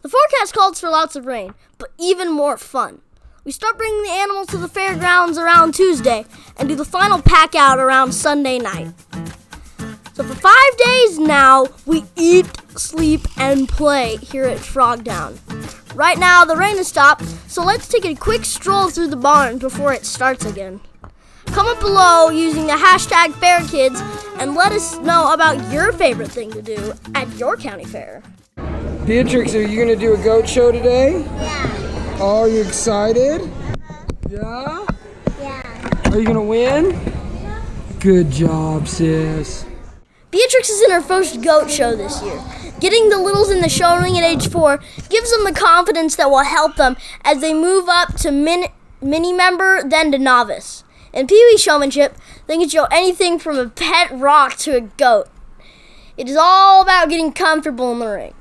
The forecast calls for lots of rain, but even more fun. We start bringing the animals to the fairgrounds around Tuesday and do the final pack out around Sunday night. So for 5 days now, we eat, sleep, and play here at Frogtown. Right now, the rain has stopped, so let's take a quick stroll through the barn before it starts again. Comment below using the hashtag FairKids and let us know about your favorite thing to do at your county fair. Beatrix, are you going to do a goat show today? Yeah. Oh, are you excited? Yeah? Yeah. Are you going to win? Good job, sis. Beatrix is in her first goat show this year. Getting the littles in the show ring at age 4 gives them the confidence that will help them as they move up to mini member, then to novice. In Pee-wee showmanship, they can show anything from a pet rock to a goat. It is all about getting comfortable in the ring.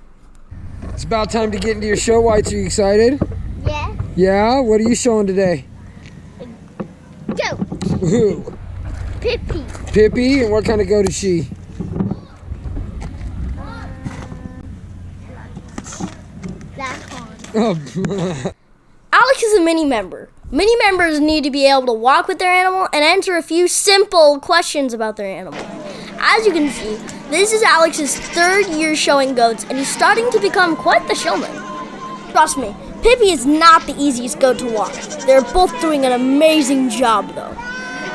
It's about time to get into your show, Whites. Are you excited? Yeah. Yeah? What are you showing today? Goat. Who? Pippy. Pippy? And what kind of goat is she? That one. Oh. Alex is a mini member. Mini members need to be able to walk with their animal and answer a few simple questions about their animal. As you can see, this is Alex's 3rd year showing goats, and he's starting to become quite the showman. Trust me, Pippy is not the easiest goat to walk. They're both doing an amazing job, though.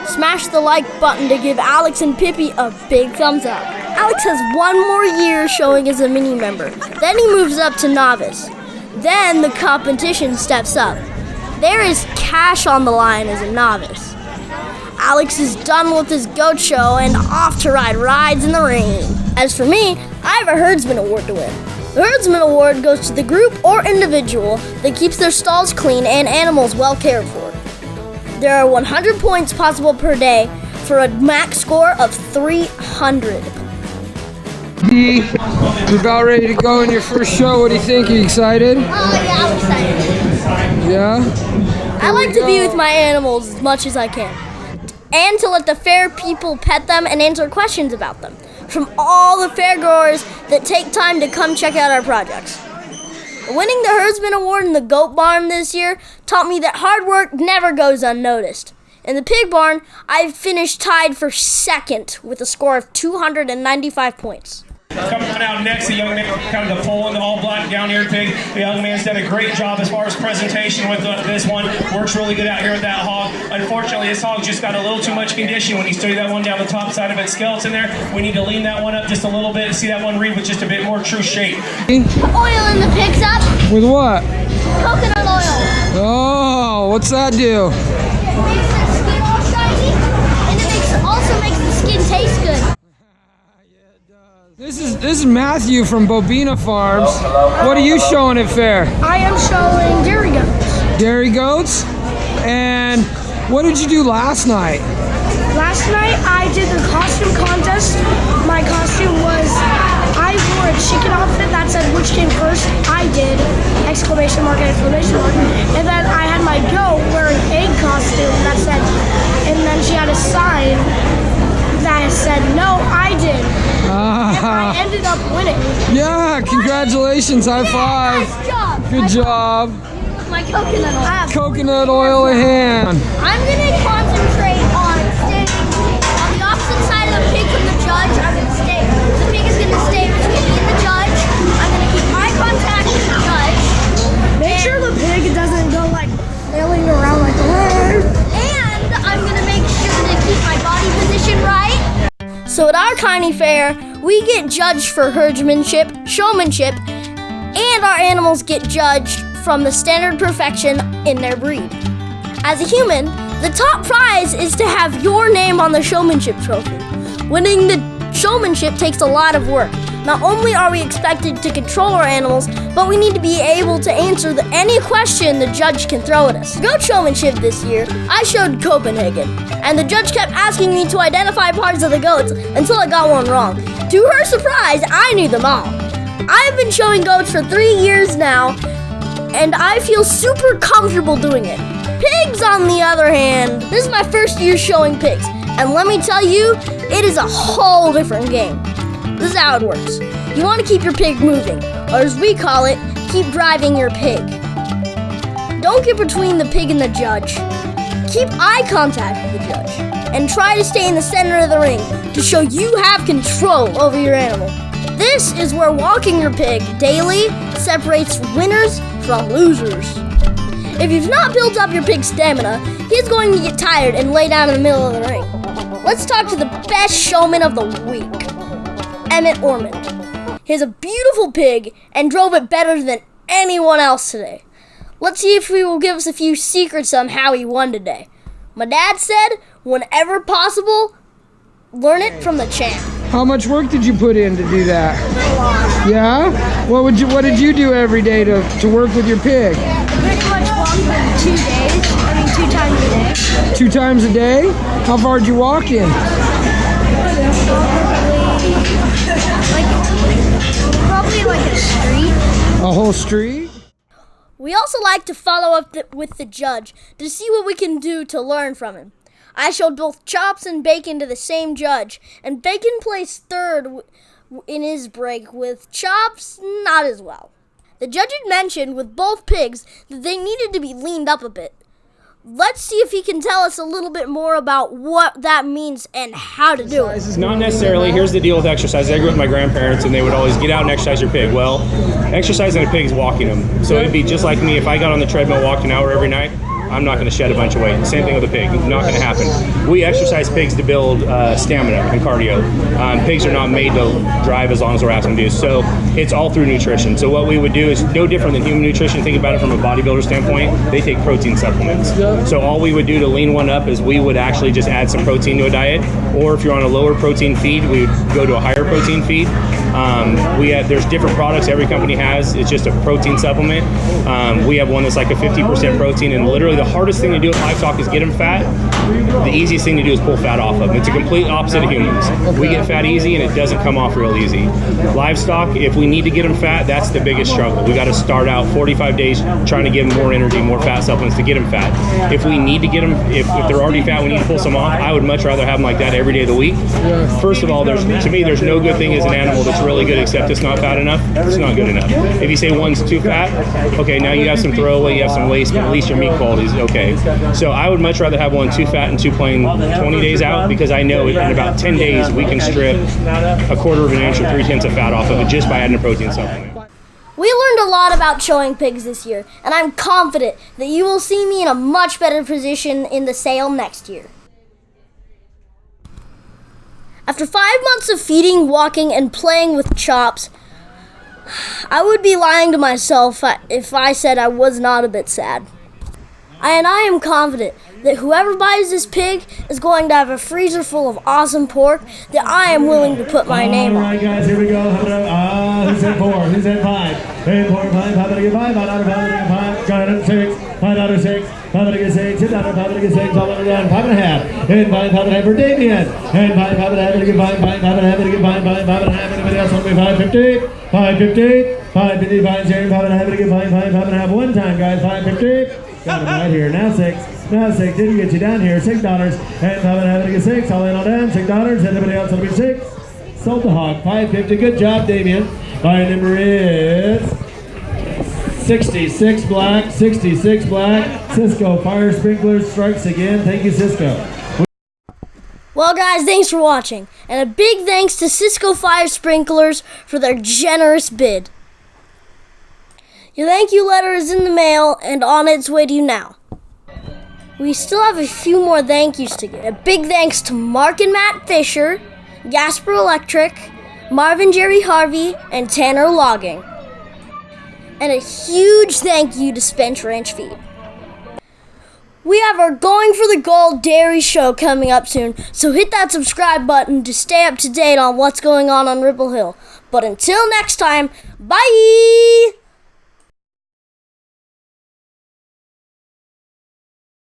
Smash the like button to give Alex and Pippy a big thumbs up. Alex has 1 more year showing as a mini member. Then he moves up to novice. Then the competition steps up. There is cash on the line as a novice. Alex is done with his goat show and off to ride rides in the rain. As for me, I have a Herdsman Award to win. The Herdsman Award goes to the group or individual that keeps their stalls clean and animals well cared for. There are 100 points possible per day for a max score of 300. You're about ready to go in your first show. What do you think? Are you excited? Oh, yeah, I'm excited. Yeah? I like to be with my animals as much as I can, and to let the fair people pet them and answer questions about them from all the fairgoers that take time to come check out our projects. Winning the Herdsman Award in the Goat Barn this year taught me that hard work never goes unnoticed. In the Pig Barn, I finished tied for 2nd with a score of 295 points. Coming out next, the young man kind of the pole in the all-black down-eared pig. The young man's done a great job as far as presentation with this one. Works really good out here with that hog. Unfortunately, this hog just got a little too much condition when he stood that one down the top side of its skeleton there. We need to lean that one up just a little bit and see that one read with just a bit more true shape. Oil in the pig's up. With what? Coconut oil. Oh, what's that do? It makes the skin all shiny, and it also makes the skin taste good. This is Matthew from Bobina Farms. What are you showing at fair? I am showing dairy goats. Dairy goats? And what did you do last night? Last night I did the costume contest. My costume was, I wore a chicken outfit that said which came first. I did, exclamation mark, exclamation mark. And then I had my goat wear an egg costume that said, and then she had a sign that said, no, I did. I ended up winning. Yeah, congratulations, high five. Nice job. Good job. My coconut oil. Coconut oil in hand. I'm going to concentrate on staying on the opposite side of the pig from the judge. I'm going to stay. The pig is going to stay between me and the judge. I'm going to keep eye contact with the judge. Make sure the pig doesn't go like flailing around like And I'm going to make sure to keep my body position right. So at our county fair, we get judged for herdsmanship, showmanship, and our animals get judged from the standard perfection in their breed. As a human, the top prize is to have your name on the showmanship trophy. Winning the showmanship takes a lot of work. Not only are we expected to control our animals, but we need to be able to answer any question the judge can throw at us. Goat showmanship this year, I showed Copenhagen, and the judge kept asking me to identify parts of the goats until I got one wrong. To her surprise, I knew them all. I've been showing goats for 3 years now, and I feel super comfortable doing it. Pigs, on the other hand, this is my first year showing pigs, and let me tell you, it is a whole different game. This is how it works. You want to keep your pig moving, or as we call it, keep driving your pig. Don't get between the pig and the judge. Keep eye contact with the judge and try to stay in the center of the ring to show you have control over your animal. This is where walking your pig daily separates winners from losers. If you've not built up your pig's stamina, he's going to get tired and lay down in the middle of the ring. Let's talk to the best showman of the week, Emett Ormond. He has a beautiful pig and drove it better than anyone else today. Let's see if he will give us a few secrets on how he won today. My dad said, whenever possible, learn it from the champ. How much work did you put in to do that? A lot. Yeah? What did you do every day to work with your pig? Pretty much walk for 2 days. 2 times a day. 2 times a day? How far did you walk in? Probably like a street. A whole street? We also like to follow up with the judge to see what we can do to learn from him. I showed both Chops and Bacon to the same judge, and Bacon placed third in his break, with Chops not as well. The judge had mentioned with both pigs that they needed to be leaned up a bit. Let's see if he can tell us a little bit more about what that means and how to do it. Not necessarily. Here's the deal with exercise. I grew up with my grandparents, and they would always get out and exercise your pig. Well, exercising a pig is walking them. So it'd be just like me if I got on the treadmill, walked an hour every night. I'm not going to shed a bunch of weight. Same thing with a pig. Not going to happen. We exercise pigs to build stamina and cardio. Pigs are not made to drive as long as we're asking them to do. So it's all through nutrition. So what we would do is no different than human nutrition. Think about it from a bodybuilder standpoint. They take protein supplements. So all we would do to lean one up is we would actually just add some protein to a diet. Or if you're on a lower protein feed, we would go to a higher protein feed. There's different products every company has. It's just a protein supplement. We have one that's like a 50% protein, and literally the hardest thing to do with livestock is get them fat. The easiest thing to do is pull fat off of them. It's a complete opposite of humans. We get fat easy, and it doesn't come off real easy. Livestock, if we need to get them fat, that's the biggest struggle. We got to start out 45 days trying to give them more energy, more fat supplements to get them fat. If we need to get them, if they're already fat, we need to pull some off. I would much rather have them like that every day of the week. First of all, to me, there's no good thing as an animal that's really good except it's not fat enough. It's not good enough. If you say one's too fat, okay, now you have some throwaway, you have some waste, but at least your meat quality is okay. So I would much rather have one too fat and too plain 20 days out, because I know in about 10 days we can strip a quarter of an inch or 3/10 of fat off of it just by adding a protein supplement. We learned a lot about showing pigs this year, and I'm confident that you will see me in a much better position in the sale next year. After 5 months of feeding, walking, and playing with Chops, I would be lying to myself if I said I was not a bit sad. And I am confident that whoever buys this pig is going to have a freezer full of awesome pork that I am willing to put my name on. All right, guys, here we go. Who said 4? Who said 5? 8, 4, 5, 5 out of 5, 5 out of 5, got it, 6, 5 out of 6, 5 out of 6, 6 out of 5 out of 6, 5 out of 5.5, and 5.5 for Damian, and 5.5 to get 5.5 to get 5.5, anybody else want to be 550, 550, 555, Jerry, 5.5 to get 5.5 one time, guys, 550. Got him right here. Now 6. Didn't get you down here. $6. And 5.5 to get 6. All in, all down. $6. Anybody else will be 6. Sold the hog. 550. Good job, Damian. Buy number is 66 black. 66 black. Cisco Fire Sprinklers strikes again. Thank you, Cisco. Well, guys, thanks for watching. And a big thanks to Cisco Fire Sprinklers for their generous bid. Your thank you letter is in the mail and on its way to you now. We still have a few more thank yous to get. A big thanks to Mark and Matt Fisher, Gasper Electric, Marvin Jerry Harvey, and Tanner Logging. And a huge thank you to Spence Ranch Feed. We have our Going for the Gold Dairy Show coming up soon, so hit that subscribe button to stay up to date on what's going on Ripple Hill. But until next time, bye!